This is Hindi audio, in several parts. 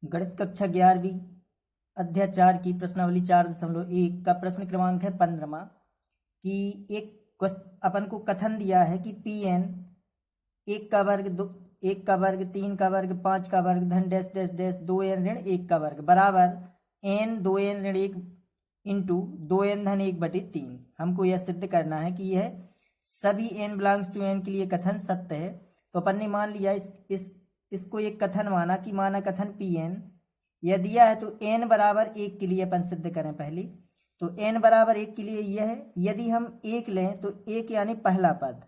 गणित कक्षा 11वीं अध्याय 4 की प्रश्नावली 4.1 का प्रश्न क्रमांक है 15वां कि अपन को कथन दिया है कि पी एन 1 का वर्ग 2 1 का वर्ग 3 का वर्ग 5 का वर्ग धन डैश डैश डैश 2n ऋण 1 का वर्ग बराबर n 2n ऋण 1 इंटू 2n धन 1/3। हमको यह सिद्ध करना है कि यह सभी n बिलोंग्स टू n के लिए कथन सत्य है। तो अपन ने मान लिया इसको एक कथन माना कि माना कथन पी एन यह दिया है तो n बराबर 1 के लिए अपन सिद्ध करें पहले। तो n बराबर 1 के लिए यह है, यदि हम 1 लें तो 1 यानी पहला पद,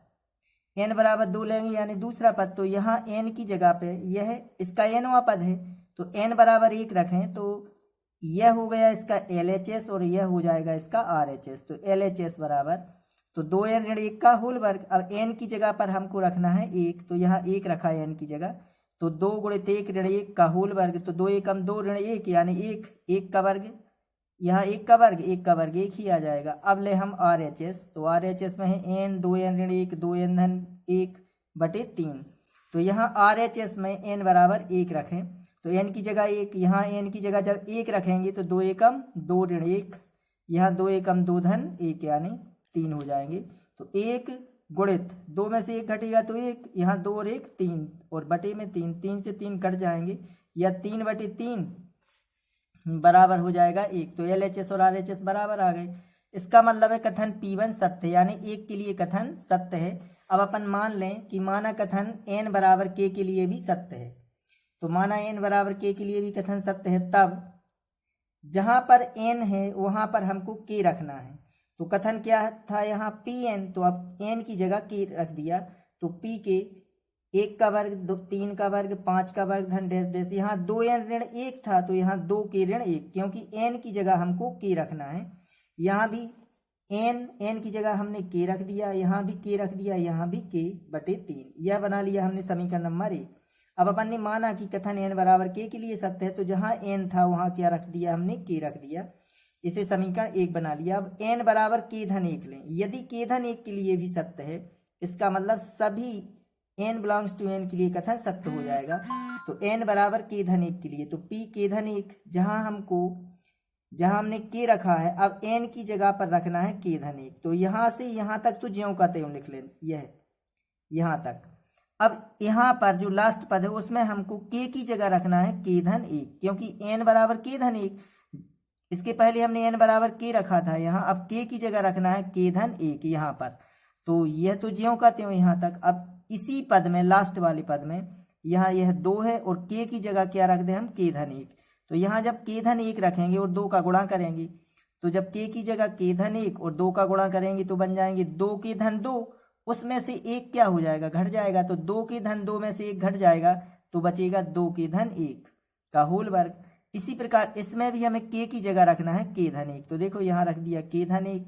n बराबर 2 लेंगे यानी दूसरा पद, तो यहाँ n की जगह पे यह इसका nवां पद है तो n बराबर 1 रखें तो यह हो गया इसका LHS और यह हो जाएगा इसका RHS। तो LHS बराबर तो 2n ऋण 1 का होल वर्ग। अब n की जगह पर हमको रखना है 1, तो यहाँ 1 रखा है n की जगह, तो 2 गुणित 1 ऋण 1 का होल वर्ग, तो 2 एकम 2 ऋण 1 यानी 1 का वर्ग, यहाँ 1 का वर्ग 1 ही आ जाएगा। अब ले हम RHS, तो RHS में है n 2n ऋण 1 2n धन 1/3। तो यहाँ RHS में n बराबर 1 रखें तो n की जगह 1, यहाँ n की जगह जब 1 रखेंगे तो 2 एकम 2 ऋण 1, यहाँ 2 एकम 2 धन 1 यानी 3 हो जाएंगे। तो 1 गुणित 2 में से 1 घटेगा तो 1, यहाँ 2 और 1 3 और बटे में 3, 3 से 3 कट जाएंगे या 3/3 बराबर हो जाएगा 1। तो LHS और RHS बराबर आ गए। इसका मतलब है कथन P1 सत्य है, यानी 1 के लिए कथन सत्य है। अब अपन मान लें कि माना कथन n बराबर k के लिए भी सत्य है। तो माना n बराबर k के लिए भी कथन सत्य है, तब जहां पर n है वहां पर हमको k रखना है। तो कथन क्या था यहाँ Pn, तो अब n की जगह k रख दिया, तो p के 1 का वर्ग 3 का वर्ग 5 का वर्ग धन डैश डैश, यहाँ 2n ऋण 1 था तो यहाँ 2k ऋण 1, क्योंकि n की जगह हमको k रखना है। यहाँ भी n की जगह हमने k रख दिया, यहाँ भी k रख दिया, यहाँ भी k/3। यह बना लिया हमने समीकरण नंबर 1। अब अपन ने माना कि कथन n बराबर k के लिए सत्य है, तो जहाँ n था वहाँ क्या रख दिया हमने, k रख दिया, इसे समीकरण 1 बना लिया। अब n बराबर k धन 1 लें, यदि k धन 1 के लिए भी सत्य है, इसका मतलब सभी n बिलोंग्स टू n के लिए कथन सत्य हो जाएगा। तो n बराबर k धन 1 के लिए तो p k धन 1, जहां हमने k रखा है, अब n की जगह पर रखना है k धन 1। तो यहां से यहां तक तो ज्यों का त्यों लिख लें, यह यहां तक। अब यहां पर जो लास्ट पद है उसमें हमको k की जगह रखना है k धन 1, क्योंकि n बराबर k धन 1, इसके पहले हमने n बराबर k रखा था यहाँ, अब k की जगह रखना है k धन 1 यहाँ पर। तो यह तो ज्यों का त्यों यहाँ तक। अब इसी पद में लास्ट वाले पद में यहाँ यह 2 है और k की जगह क्या रख दें हम, k धन 1। तो यहाँ जब k धन 1 रखेंगे और 2 का गुणा करेंगे, तो जब k की जगह k धन 1 और 2 का गुणा करेंगे तो बन जाएंगे 2k धन 2, उसमें से 1 क्या हो जाएगा, घट जाएगा। तो 2k धन 2 में से 1 घट जाएगा तो बचेगा 2k धन 1 का होल वर्ग। इसी प्रकार इसमें भी हमें k की जगह रखना है k धन 1, तो देखो यहाँ रख दिया k धन 1।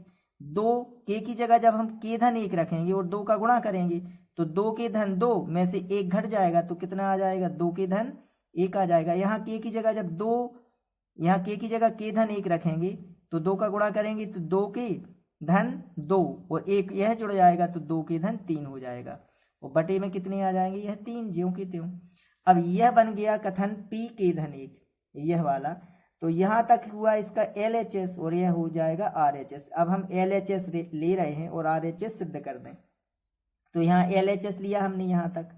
2k की जगह जब हम k धन 1 रखेंगे और 2 का गुणा करेंगे तो 2k धन 2 में से 1 घट जाएगा तो कितना आ जाएगा, 2k धन 1 आ जाएगा। यहाँ k की जगह जब 2, यहाँ k की जगह k धन 1 रखेंगे तो 2 का गुणा करेंगे तो 2k धन 2 और 1 यह जुड़ जाएगा तो 2k धन 3 हो जाएगा, और बटे में कितने आ जाएंगे, यह 3 ज्यों के त्यों। अब यह बन गया कथन pk धन 1, यह वाला। तो यहां तक हुआ इसका LHS और यह हो जाएगा RHS। अब हम LHS ले रहे हैं और RHS सिद्ध कर दें। तो यहाँ LHS लिया हमने यहाँ तक।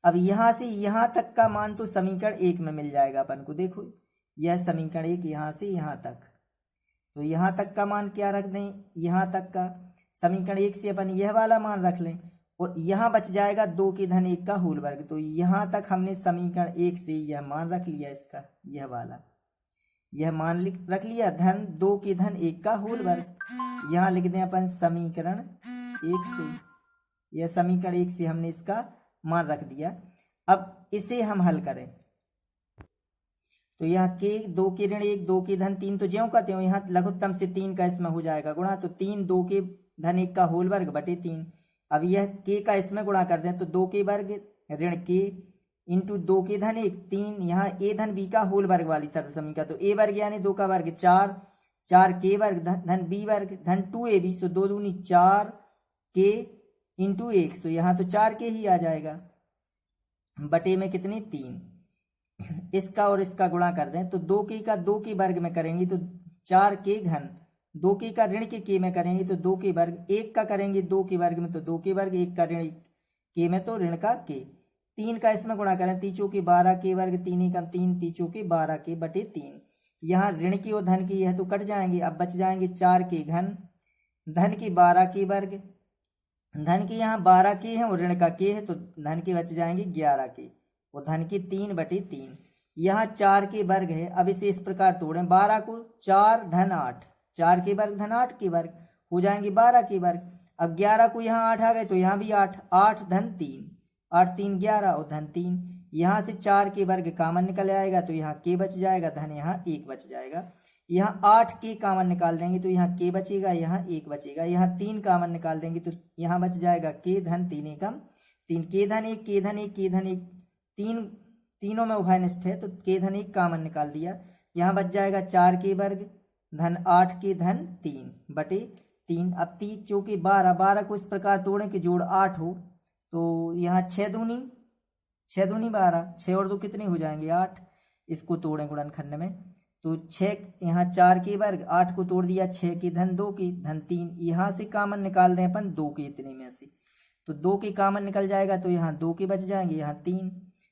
अब यहाँ से यहाँ तक का मान तो समीकरण 1 में मिल जाएगा अपन को। देखो यह समीकरण 1 यहाँ से यहाँ तक, तो यहाँ तक का मान क्या रख दें, यहाँ तक का समीकरण 1 से अपन यह वाला मान रख लें और यहाँ बच जाएगा 2k धन 1 का होल वर्ग। तो यहाँ तक हमने समीकरण 1 से यह मान रख लिया, इसका यह वाला यह मान रख लिया, धन 2k धन 1 का होल वर्ग। यहाँ लिख दें अपन समीकरण 1 से, यह समीकरण 1 से हमने इसका मान रख दिया। अब इसे हम हल करें तो यहाँ k 2k ऋण 1 2k धन 3, तो ज्यों का त्यों यहाँ लघुत्तम से 3 का इसमें हो जाएगा गुणा, तो 3 2k धन 1 का होल वर्ग बटे 3। अब यह k का इसमें गुणा कर दें तो 2k वर्ग ऋण k इंटू 2k धन 1 3, यहाँ a धन b का होल वर्ग वाली सर्व समीकरण, तो a वर्ग यानी 2 का वर्ग 4, 4k वर्ग धन b वर्ग धन 2ab, सो 2 दूनी 4k इंटू 1, सो यहाँ तो 4k ही आ जाएगा, बटे में कितने 3। इसका और इसका गुणा कर दें तो 2k का 2 के वर्ग में करेंगे तो 4k घन, 2k का ऋण के में करेंगे तो 2 के वर्ग, 1 का करेंगे 2 के वर्ग में तो 2 के वर्ग, 1 का ऋण के में तो ऋण का k, 3 का इसमें गुणा करें तीचों के 12 के वर्ग, 3 एकम 3 तीचों के 12 के बटे 3, यहाँ ऋण की और धन की यह तो कट जाएंगे, अब बच जाएंगे 4k घन, धन के 12 के वर्ग, धन के यहाँ 12 के हैं और ऋण का k है तो धन के बच जाएंगे 11 के और धन के 3 बटे 3, यहाँ 4 के वर्ग है। अब इसे इस प्रकार तोड़ें, 12 को 4 धन 8, 4 के वर्ग धन 8 के वर्ग हो जाएंगे 12 के वर्ग, अब 11 को यहाँ 8 आ गए तो यहाँ भी 8, 8 धन 3, 8 3 11 और धन 3, यहाँ से 4 के वर्ग कामन निकल आएगा तो यहाँ k बच जाएगा, धन यहाँ 1 बच जाएगा, यहाँ 8 के कामन निकाल देंगे तो यहाँ k बचेगा, यहाँ 1 बचेगा, यहाँ 3 कामन निकाल देंगे तो यहाँ बच जाएगा k धन 3 एकम 3, k धन 1 k धन 1 k धन 1, तीनों में उभयनिष्ठ है तो k धन 1 कामन निकाल दिया, यहाँ बच जाएगा 4 के वर्ग धन 8 के धन 3 बटे 3, अब 3 चौके 12, 12 को इस प्रकार तोड़ें कि जोड़ 8 हो तो यहाँ 6 दूनी 12, 6 और 2 कितने हो जाएंगे 8, इसको तोड़ें गुणनखंड में तो 6, यहाँ 4 के वर्ग, 8 को तोड़ दिया 6 के धन 2 के धन 3, यहाँ से कामन निकाल दें अपन 2 के इतने में से तो 2 के कामन निकल जाएगा तो यहाँ 2 के बच जाएंगे, यहाँ 3,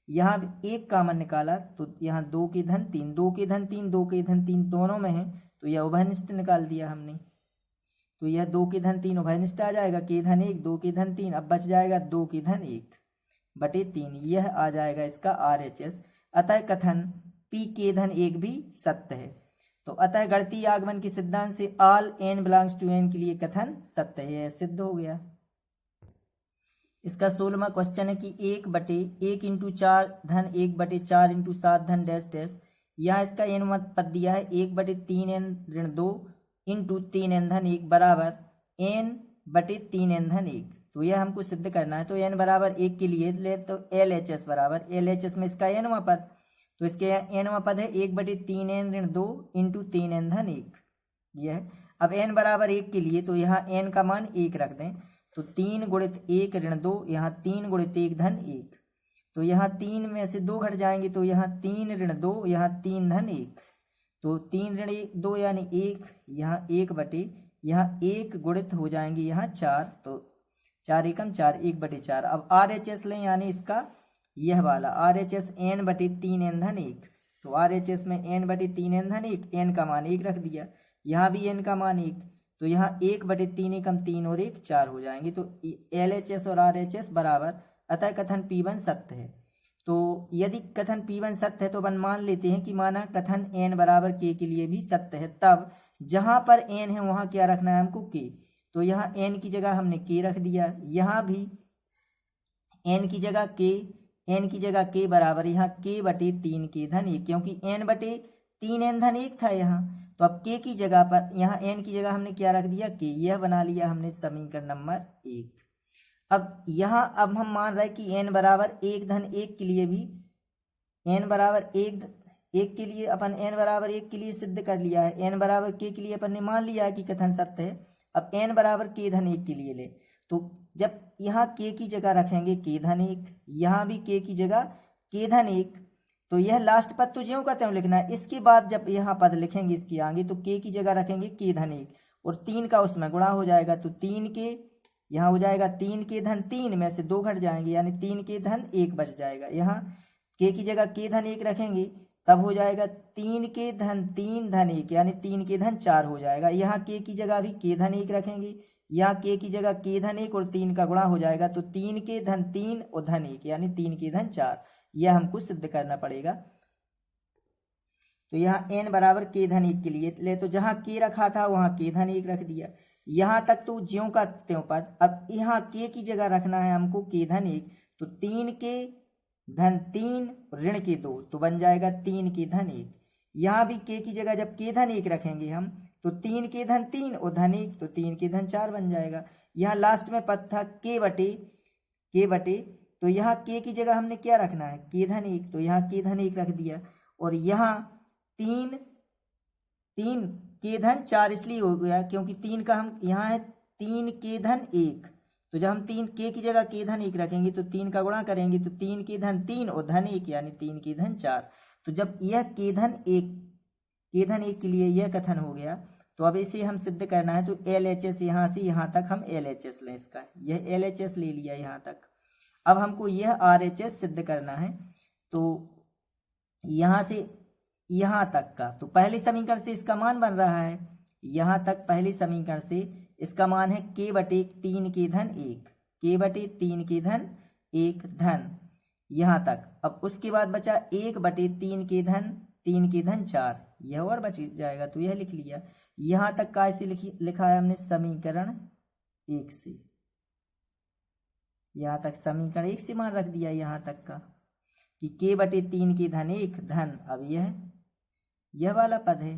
यहाँ 1 कामन निकाला तो यहाँ 2 के धन 3, 2 के धन 3, 2 के धन 3 दोनों में है तो यह उभयनिष्ठ निकाल दिया हमने, तो यह 2 के धन 3 उभयनिष्ठ आ जाएगा, k धन 1 2 के धन 3, अब बच जाएगा 2 के धन 1 बटे 3, यह आ जाएगा इसका RHS। अतः कथन p k धन 1 भी सत्य है, तो अतः गणितीय आगमन के सिद्धांत से all n belongs to n के लिए कथन सत्य है, यह सिद्ध हो गया। इसका 16वां क्वेश्चन है कि 1 इंटू 4 धन 1 बटे 4 इंटू 7 धन डैश डैश, यहाँ इसका n पद दिया है 1 बटे 3n ऋण 2 इंटू 3n धन 1 बराबर n बटे 3n धन 1, तो यह हमको सिद्ध करना है। तो n बराबर 1 के लिए ले तो LHS बराबर, LHS में इसका nवां पद, तो इसके nवां पद है 1 बटे 3n ऋण 2 इंटू 3n धन 1, यह अब n बराबर 1 के लिए तो यहाँ n का मान 1 रख दें तो 3 गुणित 1 ऋण 2, यहाँ 3 गुणित 1 धन 1, तो यहाँ 3 में से 2 घट जाएंगे तो यहाँ 3 ऋण 2, यहाँ 3 धन 1, तो 3 ऋण 2 यानी 1, यहाँ 1 बटे यहाँ 1 गुणित हो जाएंगे यहाँ 4, तो 4 एकम 4 1 बटे 4। अब RHS लें यानी इसका यह वाला RHS n बटे 3n धन 1, तो RHS में n बटे 3n धन 1, n का मान 1 रख दिया, यहाँ भी n का मान 1, तो यहाँ 1 बटे 3 एकम 3 और 1 4 हो जाएंगे, तो LHS और RHS बराबर, अतः कथन P1 सत्य है। तो यदि कथन P1 सत्य है तो अपन मान लेते हैं कि माना कथन n बराबर k के लिए भी सत्य है, तब जहां पर n है वहां क्या रखना है हमको k, तो यहाँ n की जगह हमने k रख दिया, यहाँ भी n की जगह k बराबर यहाँ k बटे 3 k धन 1, क्योंकि n बटे 3n धन 1 था यहाँ, तो अब k की जगह पर यहाँ n की जगह हमने क्या रख दिया k, यह बना लिया हमने समीकरण नंबर 1। अब यहाँ अब हम मान रहे हैं कि n बराबर 1 धन 1 के लिए भी n बराबर 1 के लिए अपन n बराबर 1 के लिए सिद्ध कर लिया है, n बराबर k के लिए अपन ने मान लिया है कि कथन सत्य है। अब n बराबर k धन 1 के लिए ले, तो जब यहाँ k की जगह रखेंगे k धन 1, यहाँ भी k की जगह k धन 1, तो यह लास्ट पद तो ज्यों का त्यों लिखना है, इसके बाद जब यहाँ पद लिखेंगे इसके आगे तो k की जगह रखेंगे k धन 1 और 3 का उसमें गुणा हो जाएगा, तो 3 के यहाँ हो जाएगा 3 के धन 3 में से 2 घट जाएंगे यानी 3 के धन 1 बच जाएगा, यहाँ k की जगह k धन 1 रखेंगे तब हो जाएगा 3 के धन 3 धन 1 यानी 3 के धन 4 हो जाएगा, यहाँ k की जगह भी k धन 1 रखेंगे, यहाँ k की जगह k धन 1 और 3 का गुणा हो जाएगा, तो 3 के धन 3 और धन 1 यानी 3 के धन 4, यह हमको सिद्ध करना पड़ेगा। तो यहाँ n बराबर k धन 1 के लिए ले, तो जहाँ k रखा था वहां k धन 1 रख दिया, यहाँ तक तो ज्यों का त्यों पद। अब यहाँ k की जगह रखना है हमको k धन 1, तो 3 के धन 3 ऋण के 2, तो बन जाएगा 3 के धन 1, यहाँ भी k की जगह जब k धन 1 रखेंगे हम तो 3 के धन 3 और धन 1, तो 3 के धन 4 बन जाएगा। यहाँ लास्ट में पद था k बटे, तो यहाँ k की जगह हमने क्या रखना है k धन 1, तो यहाँ k धन 1 रख दिया, और यहाँ 3 के धन 4 इसलिए हो गया क्योंकि 3 का हम यहाँ है 3 के धन 1, तो जब हम 3 k की जगह k धन 1 रखेंगे तो 3 का गुणा करेंगे तो 3 के धन 3 और धन 1 यानी 3 के धन 4, तो जब यह k धन एक के लिए यह कथन हो गया, तो अब इसे हम सिद्ध करना है, तो LHS यहाँ से यहाँ तक हम LHS लें, इसका यह LHS ले लिया यहाँ तक। अब हमको यह RHS सिद्ध करना है, तो यहाँ से यहाँ तक का, तो पहले समीकरण से इसका मान बन रहा है, यहाँ तक पहले समीकरण से इसका मान है k/3 के धन 1, k/3 के धन 1 धन यहाँ तक। अब उसके बाद बचा 1/3 के धन 4, यह और बच जाएगा, तो यह लिख लिया। यहाँ तक का ऐसे लिखा है हमने समीकरण 1 से, यहाँ तक समीकरण 1 से मान रख दिया यहाँ तक का कि k/3 के धन 1 धन, अब यह वाला पद है।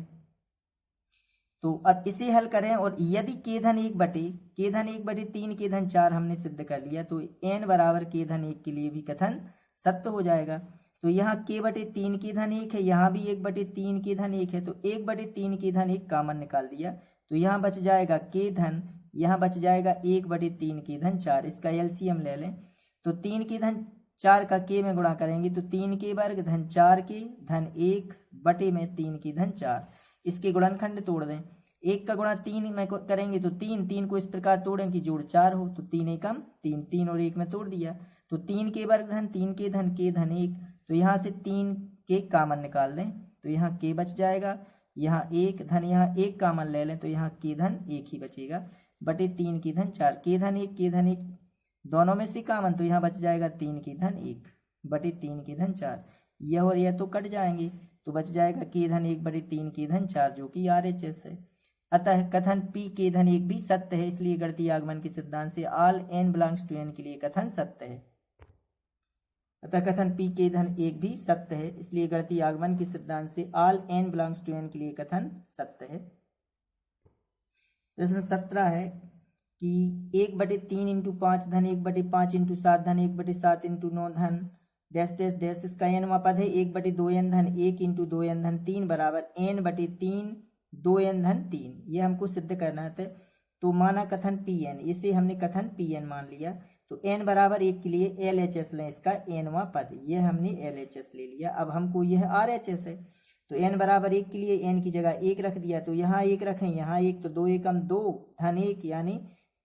तो अब इसे हल करें, और यदि k धन 1/3 के धन 4 हमने सिद्ध कर लिया, तो n बराबर k धन 1 के लिए भी कथन सत्य हो जाएगा। तो यहाँ k/3 के धन 1 है, यहाँ भी 1/3 के धन 1 है, तो 1/3 के धन 1 कॉमन निकाल दिया, तो यहाँ बच जाएगा k धन, यहाँ बच जाएगा 1/3 के धन 4, इसका LCM ले लें, तो 3 के धन 4 का k में गुणा करेंगे, तो 3 के वर्ग धन 4 के धन 1/3 के धन 4, इसके गुणनखंड तोड़ दें। 1 का गुणा 3 में करेंगे तो 3 को इस प्रकार तोड़ें कि जोड़ 4 हो, तो 3 एकम 3, 3 और 1 में तोड़ दिया, तो 3 के वर्ग धन 3 के धन k धन 1, तो यहाँ से 3 के कॉमन निकाल दें, तो यहाँ k बच जाएगा, यहाँ 1 धन यहाँ 1 कॉमन ले लें, तो यहाँ k धन 1 ही बचेगा, बटे 3 के धन 4, k धन 1 दोनों में से कॉमन, तो यहाँ बच जाएगा 3 के धन 1 बटे 3 के धन 4, यह और यह तो कट जाएंगे, तो बच जाएगा k धन 1 बटे 3 के धन 4, जो कि RHS है। अतः कथन p k धन 1 भी सत्य है, इसलिए गणितीय आगमन के सिद्धांत से all n belongs to n के लिए कथन सत्य है। अतः कथन p k धन 1 भी सत्य है, इसलिए गणितीय आगमन के सिद्धांत से all n belongs to n के लिए कथन सत्य है। प्रश्न 17 है कि 1/3 × 5 धन 1/5 × 7 धन 1/7 × 9 धन डैश डैश डैश, इसका nवां पद है 1/2n धन 1 × 2n धन 3 बराबर n/3 2n धन 3, ये हमको सिद्ध करना है। तो माना कथन Pn, इसे हमने कथन Pn मान लिया, तो n बराबर 1 के लिए LHS लें, इसका nवां पद, यह हमने LHS ले लिया। अब हमको यह RHS है, तो n बराबर 1 के लिए n की जगह 1 रख दिया, तो यहाँ 1 रखें, यहाँ 1, तो 2 एकम 2 धन 1 यानी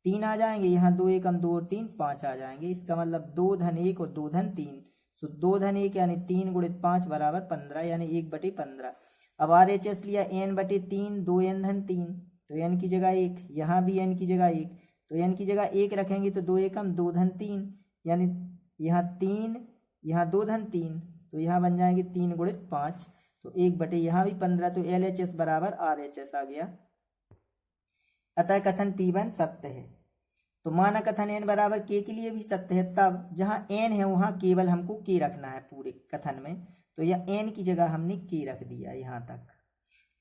3 आ जाएंगे, यहाँ 2 एकम 2 और 3 5 आ जाएंगे, इसका मतलब 2 धन 1 और 2 धन 3, तो 2 धन 1 यानी 3 × 5 बराबर 15, यानी 1/15। अब RHS लिया n/3 2n धन 3, तो n की जगह 1, यहाँ भी n की जगह 1, तो n की जगह 1 रखेंगे, तो 2 एकम 2 धन 3, यानी यहाँ 3, यहाँ 2 धन 3, तो यहाँ बन जाएंगे 3 × 5, तो 1 यहाँ भी 15, तो LHS बराबर RHS आ गया। अतः कथन P1 सत्य है। तो माना कथन n बराबर k के लिए भी सत्य है, तब जहाँ n है वहाँ केवल हमको k रखना है पूरे कथन में, तो यह n की जगह हमने k रख दिया यहाँ तक,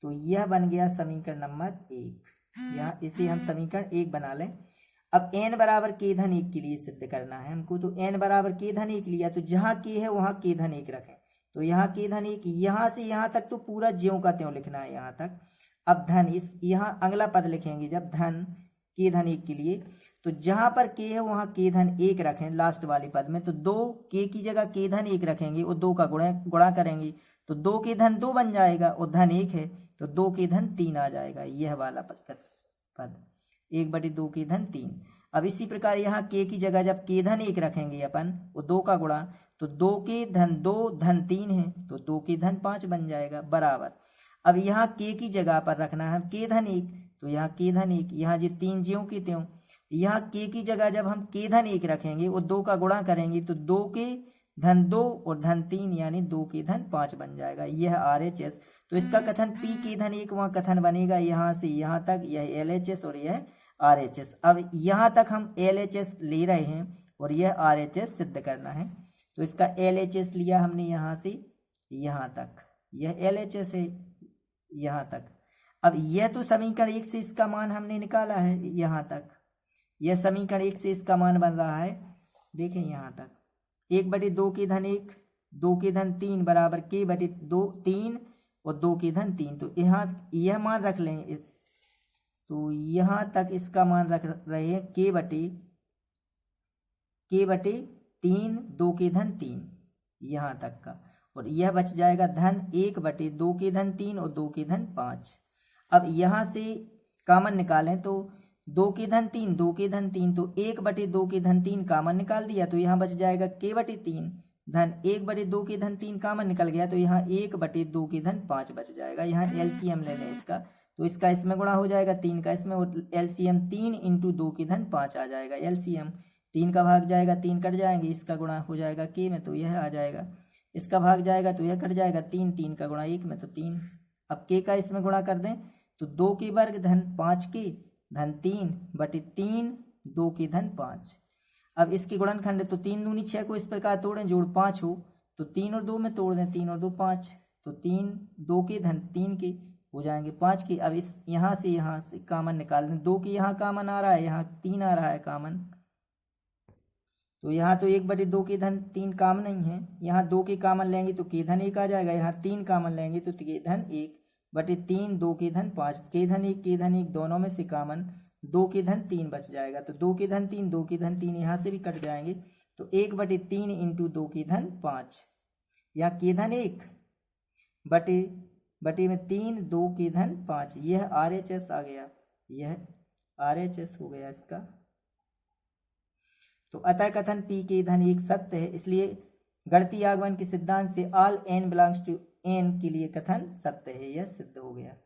तो यह बन गया समीकरण नंबर 1। यहाँ इसे हम समीकरण 1 बना लें। अब n बराबर k धन 1 के लिए सिद्ध करना है हमको, तो n बराबर k धन 1 लिया, तो जहाँ k है वहाँ k धन 1 रखें, तो यहाँ k धन 1, यहाँ से यहाँ तक तो पूरा ज्यों का त्यों लिखना है यहाँ तक। अब धन इस यहाँ अगला पद लिखेंगे जब धन k धन 1 के लिए, तो जहां पर k है वहां k धन 1 रखें लास्ट वाले पद में, तो 2 k की जगह k धन 1 रखेंगे और 2 का गुणा करेंगे, तो 2 के धन 2 बन जाएगा और धन 1 है तो 2 के धन 3 आ जाएगा, यह वाला पद 1/2 के धन 3। अब इसी प्रकार यहाँ k की जगह जब k धन 1 रखेंगे अपन और 2 का गुणा, तो 2 के धन 2 धन 3 है तो 2 के धन 5 बन जाएगा बराबर। अब यहाँ k की जगह पर रखना है k धन 1, तो यहाँ k धन 1, यहाँ ये 3 ज्यों की त्यों, यहाँ k की जगह जब हम k धन 1 रखेंगे और 2 का गुणा करेंगे, तो 2 के धन 2 और धन 3 यानी 2 के धन 5 बन जाएगा, यह RHS। तो इसका कथन p के धन 1 वहाँ कथन बनेगा यहाँ से यहाँ तक, यह LHS और यह RHS। अब यहाँ तक हम LHS ले रहे हैं और यह RHS सिद्ध करना है, तो इसका LHS लिया हमने यहाँ से यहाँ तक, यह LHS है यहाँ तक। अब यह तो समीकरण 1 से इसका मान हमने निकाला है यहाँ तक, यह समीकरण 1 से इसका मान बन रहा है, देखें यहाँ तक 1/2 के धन 1 2 के धन 3 बराबर k/2 3 और 2 के धन 3, तो यहाँ यह मान रख लें, तो यहाँ तक इसका मान रख रहे हैं k/3 2 के धन 3 यहाँ तक का, और यह बच जाएगा धन 1/2 के धन 3 और 2 के धन 5। अब यहां से कॉमन निकालें तो 2 के धन 3 2 के धन 3 तो 1/2 के धन 3 कॉमन निकाल दिया तो यहाँ बच जाएगा k/3 धन 1/2 के धन 3 कॉमन निकल गया तो यहाँ 1/2 के धन 5 बच जाएगा। यहाँ एलसीएम ले लें इसका तो इसका इसमें गुणा हो जाएगा 3 का इसमें और एलसीएम 3 × 2 के धन 5 आ जाएगा। एलसीएम 3 का भाग जाएगा 3 कट जाएंगे इसका गुणा हो जाएगा के में तो यह आ जाएगा, इसका भाग जाएगा तो यह कट जाएगा 3 का गुणा 1 में तो 3। अब के का इसमें गुणा कर दें तो 2 के वर्ग धन 5 के धन 3/3 2 के धन 5। अब इसके गुणनखंड तो 3 दूनी 6 को इस प्रकार तोड़ें जोड़ 5 हो तो 3 और 2 में तोड़ दें 3 और 2 5 तो 3 2 के धन 3 के हो जाएंगे 5 के। अब इस यहाँ से कॉमन निकाल दें 2 के यहाँ कॉमन आ रहा है यहाँ 3 आ रहा है कॉमन तो यहाँ तो 1/2 के धन 3 कॉमन नहीं है, यहाँ 2 के कॉमन लेंगे तो के धन 1 आ जाएगा, यहाँ 3 कॉमन लेंगे तो के धन 1/3 2 के धन 5 के धन 1 दोनों में से कॉमन 2 के धन 3 बच जाएगा तो 2 के धन 3 2 के धन 3 यहाँ से भी कट जाएंगे तो 1/3 × 2 के धन 5 या के धन 1 बटे में 3 2 के धन 5 यह RHS आ गया, यह RHS हो गया इसका। तो अतः कथन P के धन 1 सत्य है, इसलिए गणितीय आगमन के सिद्धांत से all n belongs to n के लिए कथन सत्य है, यह सिद्ध हो गया।